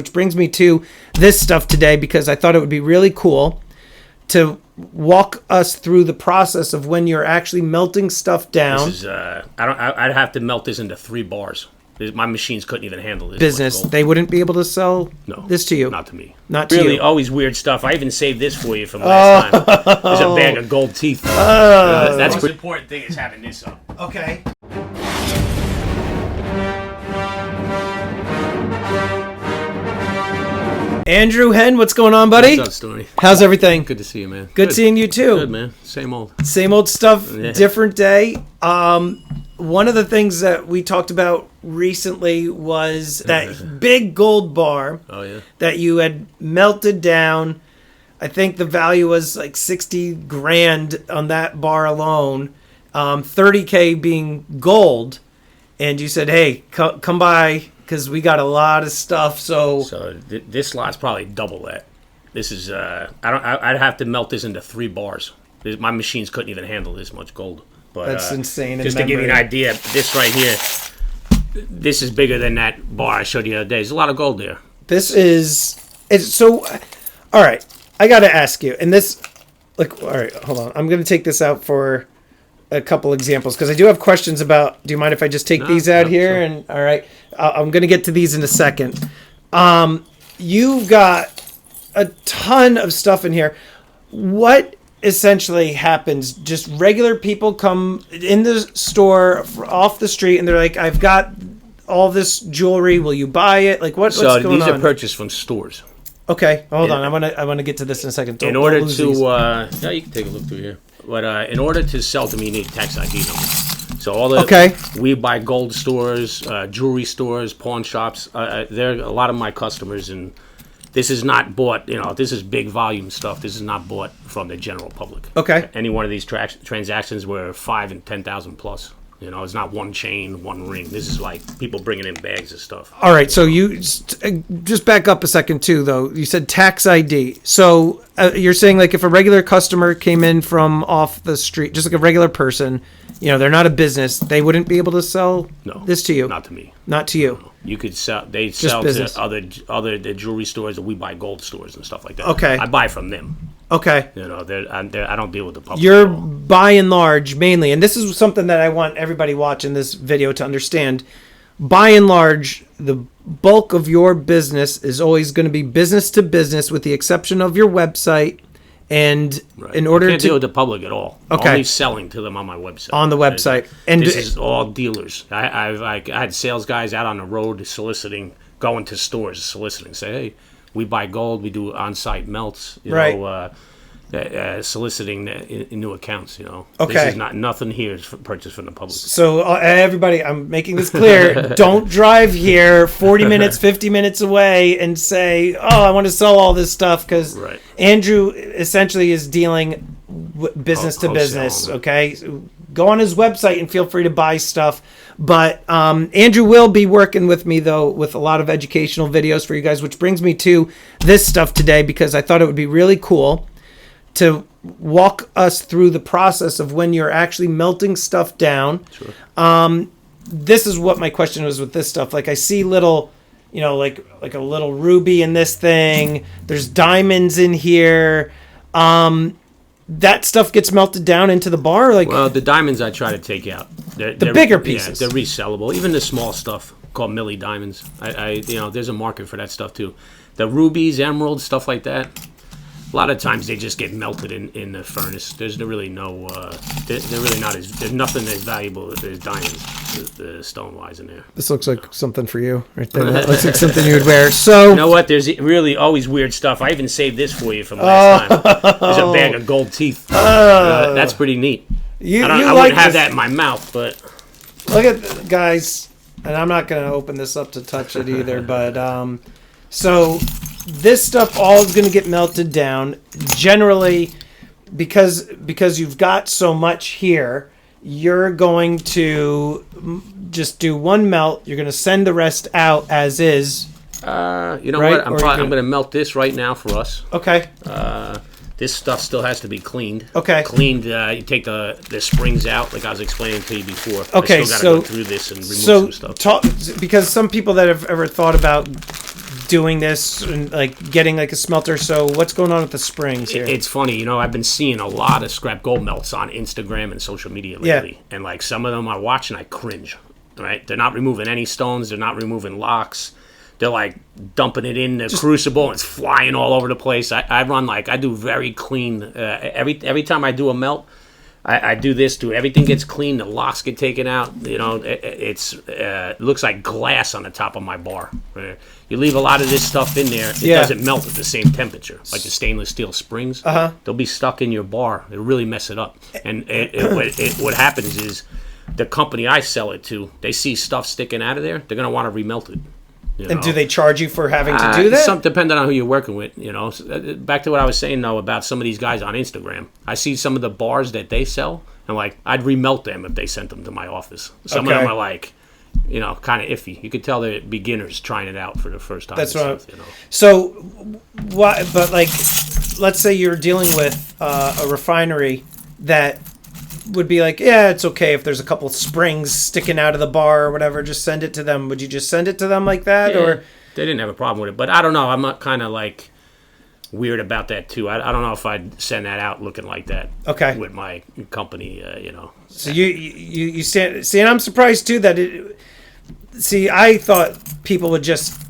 Which brings me to this stuff today because I thought it would be really cool to walk us through the process of when you're actually melting stuff down. This is I'd have to melt this into 3 bars. My machines couldn't even handle this Business. They wouldn't be able to sell this to you. Not to me. Not to you. Really, always weird stuff. I even saved this for you from last time. There's a bag of gold teeth. That's the most important thing is having this up. Okay. Andrew, Henn, what's going on, buddy? What's up, Stormy? How's everything? Good to see you, man. Good seeing you, too. Good, man. Same old. Same old stuff, Yeah. different day. One of the things that we talked about recently was that big gold bar that you had melted down. I think the value was like 60 grand on that bar alone, 30K being gold. And you said, hey, come by because we got a lot of stuff. So this lot's probably double that. This is I'd have to melt this into 3 bars. My machines couldn't even handle this much gold. But that's insane. Just to give you an idea, this right here, this is bigger than that bar I showed you the other day. There's a lot of gold there. It's so. All right, I got to ask you, and this, like, all right, hold on. I'm going to take this out for a couple examples because I do have questions about. Do you mind if I just take these out here? Sure. And all right, I'm going to get to these in a second. You've got a ton of stuff in here. What essentially happens? Just regular people come in the store off the street and they're like, I've got all this jewelry, will you buy it? Like what's going on? These are purchased from stores. Okay, hold on. I want to get to this in a second. In order to you can take a look through here. But in order to sell them, you need tax ID number. So all the we buy gold stores, jewelry stores, pawn shops. They're a lot of my customers, and this is not bought, this is big volume stuff. This is not bought from the general public. Okay. Any one of these transactions were 5,000 and 10,000 plus. It's not one chain, one ring. This is like people bringing in bags of stuff. All right. So you just back up a second too, though. You said tax ID. So you're saying like if a regular customer came in from off the street, just like a regular person, they're not a business, they wouldn't be able to sell this to you? Not to me. Not to you. No. You could sell. They sell to other the jewelry stores, and we buy gold stores and stuff like that. Okay. I buy from them. Okay. I don't deal with the public. You're by and large mainly, and this is something that I want everybody watching this video to understand. By and large, the bulk of your business is always going to be business to business, with the exception of your website. And in order I can't deal with the public at all. Okay. Only selling to them on my website. On the website. And this is all dealers. I had sales guys out on the road soliciting, going to stores soliciting, say, hey, we buy gold, we do on-site melts, soliciting new accounts, Okay. This is nothing here is purchased from the public. So everybody, I'm making this clear. Don't drive here 40 minutes, 50 minutes away and say, oh, I want to sell all this stuff, because Andrew essentially is dealing business to business, okay? Go on his website and feel free to buy stuff. But Andrew will be working with me, though, with a lot of educational videos for you guys, which brings me to this stuff today because I thought it would be really cool to walk us through the process of when you're actually melting stuff down. Sure. This is what my question was with this stuff. Like I see little, like a little ruby in this thing. There's diamonds in here. That stuff gets melted down into the bar. Well, the diamonds I try to take out. They're bigger pieces. Yeah, they're resellable. Even the small stuff called milli diamonds. There's a market for that stuff too. The rubies, emeralds, stuff like that. A lot of times they just get melted in the furnace. There's really no. They're really not as. There's nothing as valuable as diamonds, the stone-wise in there. This looks like something for you right there. That looks like something you would wear. So you know what? There's really always weird stuff. I even saved this for you from last time. There's a bag of gold teeth. That's pretty neat. I wouldn't have that in my mouth, but look at guys. And I'm not going to open this up to touch it either. But so. This stuff all is going to get melted down. Generally, because you've got so much here, you're going to just do one melt. You're going to send the rest out as is. What? I'm going to melt this right now for us. Okay. This stuff still has to be cleaned. Okay. Cleaned. You take the springs out, like I was explaining to you before. Okay. I still got to go through this and remove some stuff. Because some people that have ever thought about doing this and like getting like a smelter. So what's going on with the springs here? It's funny, you know, I've been seeing a lot of scrap gold melts on Instagram and social media lately. And like some of them I watch and I cringe, right? They're not removing any stones. They're not removing locks. They're like dumping it in the crucible and it's flying all over the place. I do very clean. Every time I do a melt, I do this too. Everything gets clean. The locks get taken out. You know, it looks like glass on the top of my bar. Right? You leave a lot of this stuff in there, it doesn't melt at the same temperature. Like the stainless steel springs, they'll be stuck in your bar. It'll really mess it up. And what happens is the company I sell it to, they see stuff sticking out of there, they're gonna want to remelt it. You know? And do they charge you for having to do that? Some depending on who you're working with, you know. Back to what I was saying though about some of these guys on Instagram. I see some of the bars that they sell, and like I'd remelt them if they sent them to my office. Some of them are like, you know, kind of iffy. You could tell they're beginners trying it out for the first time. That's right. You know. So, why? But like, let's say you're dealing with a refinery that would be like, yeah, it's okay if there's a couple springs sticking out of the bar or whatever, just send it to them. Would you just send it to them like that? Yeah, or they didn't have a problem with it, but I don't know. I'm not kind of like weird about that too. I don't know if I'd send that out looking like that. Okay. With my company, you know. So you see, and I'm surprised too that I thought people would just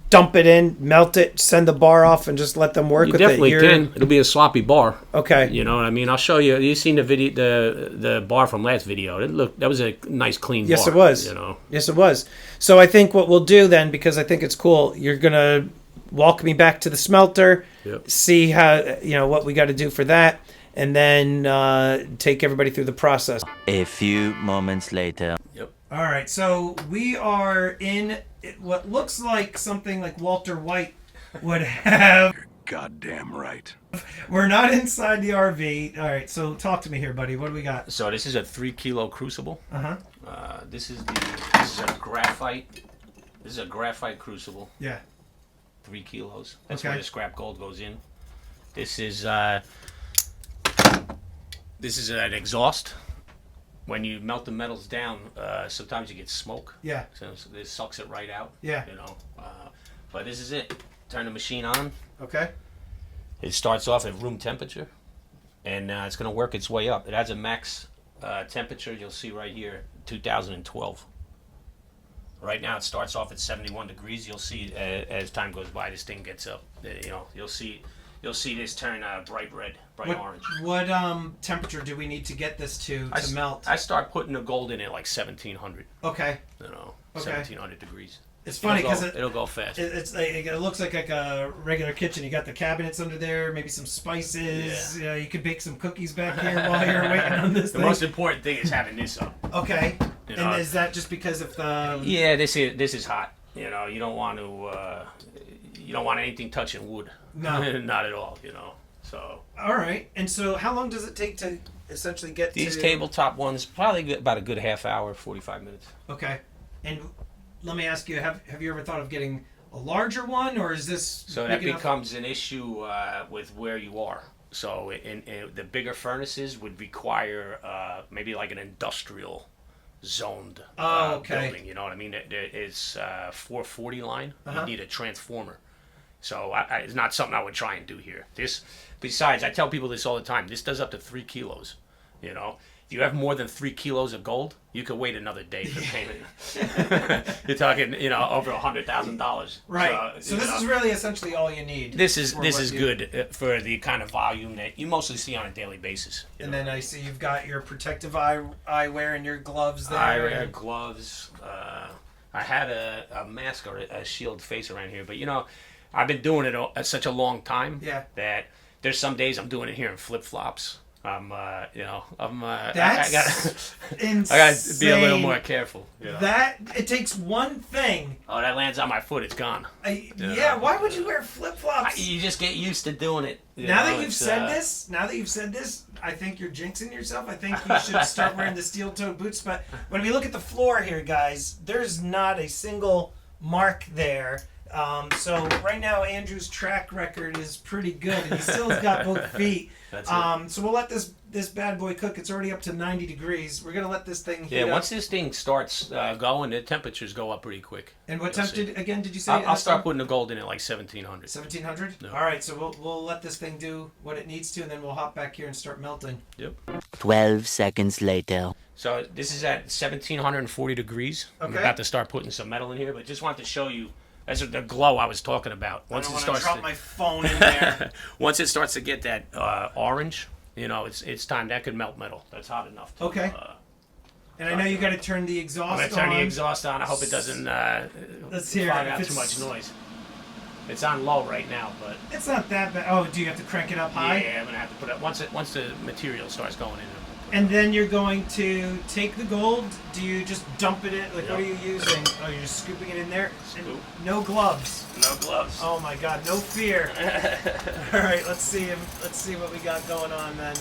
dump it in, melt it, send the bar off, and just let them work with it. You definitely can. It'll be a sloppy bar. Okay. You know what I mean? I'll show you. You seen the video, the bar from last video? That was a nice clean bar. Yes, it was. You know. Yes, it was. So I think what we'll do then, because I think it's cool, you're gonna walk me back to the smelter, see how what we got to do for that, and then take everybody through the process. A few moments later. Yep. All right, so we are in what looks like something like Walter White would have. You're goddamn right. We're not inside the RV. All right, so talk to me here, buddy. What do we got? So this is a 3 kilo crucible. This is a graphite. This is a graphite crucible. Yeah. 3 kilos. That's where the scrap gold goes in. This is an exhaust. When you melt the metals down, sometimes you get smoke. Yeah. So this sucks it right out. Yeah. You know. But this is it. Turn the machine on. Okay. It starts off at room temperature, and it's going to work its way up. It has a max temperature. You'll see right here, 2012. Right now, it starts off at 71 degrees. You'll see as time goes by, this thing gets up. You'll see this turn bright red, bright orange. What temperature do we need to get this to melt? I start putting the gold in at like 1700. Okay. 1700 degrees. It's funny because it'll go fast. It looks like a regular kitchen. You got the cabinets under there, maybe some spices. Yeah. You could bake some cookies back here while you're waiting on this The thing. most important thing is having this up. Okay. And is that just because of the? Yeah, this is hot. You know, you don't want anything touching wood. No, not at all. You know, so. All right. And so, how long does it take to essentially get these tabletop ones? Probably about a good half hour, 45 minutes. Okay. And let me ask you: Have you ever thought of getting a larger one, or is this? So that becomes an issue with where you are. So in the bigger furnaces would require maybe like an industrial zoned building. You know what I mean? It's 440 line. You need a transformer. So it's not something I would try and do here. Besides, I tell people this all the time. This does up to 3 kilos. You know, if you have more than 3 kilos of gold, you could wait another day for payment. You're talking, over $100,000. Right. So this is really essentially all you need. This is good for the kind of volume that you mostly see on a daily basis. And then I see you've got your protective eyewear and your gloves there. Eyewear, gloves. I had a mask or a shield face around here, but I've been doing it such a long time that there's some days I'm doing it here in flip flops. That's insane. I gotta be a little more careful. That it takes one thing. Oh, that lands on my foot, it's gone. Why would you wear flip flops? You just get used to doing it. Now that you've said this, I think you're jinxing yourself. I think you should start wearing the steel-toed boots. But when we look at the floor here, guys, there's not a single mark there So right now Andrew's track record is pretty good, and he still has got both feet. That's it. So we'll let this bad boy cook. It's already up to 90 degrees. We're gonna let this thing heat up. Once this thing starts going, the temperatures go up pretty quick. And what temp did you say? I'll start putting the gold in at like 1700. 1700. No. All right, so we'll let this thing do what it needs to, and then we'll hop back here and start melting. Yep. 12 seconds later. So this is at 1740 degrees. I'm Okay. about to start putting some metal in here, but just wanted to show you. That's the glow I was talking about. Once I it don't starts want to drop my phone in there. once it starts to get that orange, it's time. That could melt metal. That's hot enough. Okay. And I know you got to turn the exhaust on. I'm gonna turn the exhaust on. I hope it doesn't Let's hear fog it. out too much noise. It's on low right now, but It's not that bad. Oh, do you have to crank it up high? yeah, I'm gonna have to put it once the material starts going in. And then you're going to take the gold. Do you just dump it in? Like, what are you using? Oh, you're just scooping it in there? Scoop. And no gloves. No gloves. Oh my God, no fear. All right, let's see what we got going on then.